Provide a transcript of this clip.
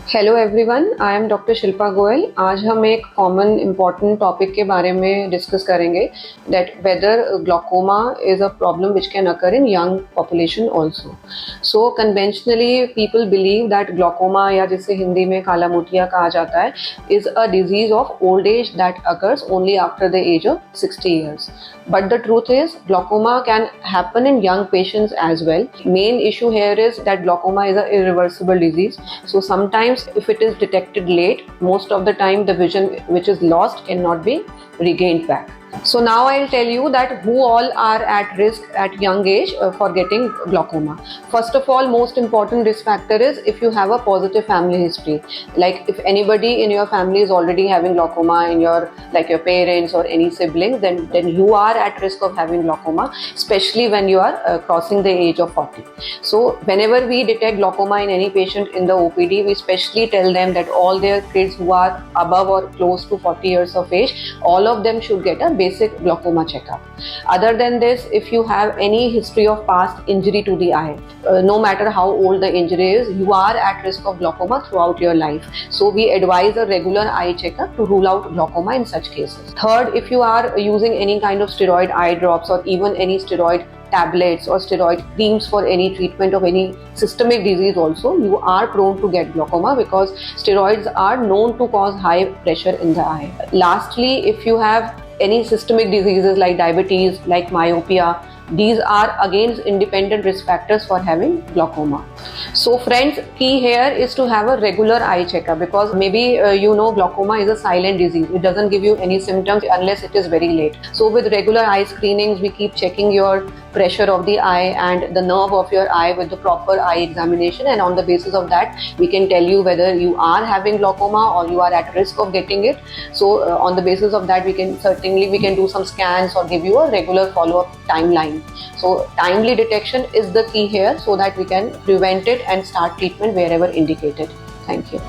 Hello everyone, I am doctor Shilpa Goyal. आज हम एक कॉमन इम्पॉर्टेंट टॉपिक के बारे में डिस्कस करेंगे, that whether glaucoma is a problem which can occur in young population also. So conventionally people believe that glaucoma, या जिसे हिंदी में काला मोतिया कहा जाता है, is a disease of old age that occurs only after the age of 60 years. But the truth is, glaucoma can happen in young patients as well. Main issue here is that glaucoma is an irreversible disease. So sometimes if it is detected late, most of the time the vision which is lost cannot be regained back. So now I'll tell you that who all are at risk at young age for getting glaucoma. First of all, most important risk factor is if you have a positive family history. Like if anybody in your family is already having glaucoma, in your like your parents or any siblings, then you are at risk of having glaucoma, especially when you are crossing the age of 40. So whenever we detect glaucoma in any patient in the OPD, we especially tell them that all their kids who are above or close to 40 years of age, all of them should get a basic glaucoma checkup. Other than this, if you have any history of past injury to the eye, no matter how old the injury is, you are at risk of glaucoma throughout your life. So we advise a regular eye checkup to rule out glaucoma in such cases. Third, if you are using any kind of steroid eye drops or even any steroid tablets or steroid creams for any treatment of any systemic disease also, you are prone to get glaucoma because steroids are known to cause high pressure in the eye. Lastly, if you have any systemic diseases like diabetes, like myopia, these are again independent risk factors for having glaucoma. So friends, key here is to have a regular eye checkup, because maybe glaucoma is a silent disease. It doesn't give you any symptoms unless it is very late. So with regular eye screenings, we keep checking your pressure of the eye and the nerve of your eye with the proper eye examination, and on the basis of that we can tell you whether you are having glaucoma or you are at risk of getting it. So on the basis of that we can do some scans or give you a regular follow-up timeline. So timely detection is the key here, so that we can prevent it and start treatment wherever indicated. Thank you.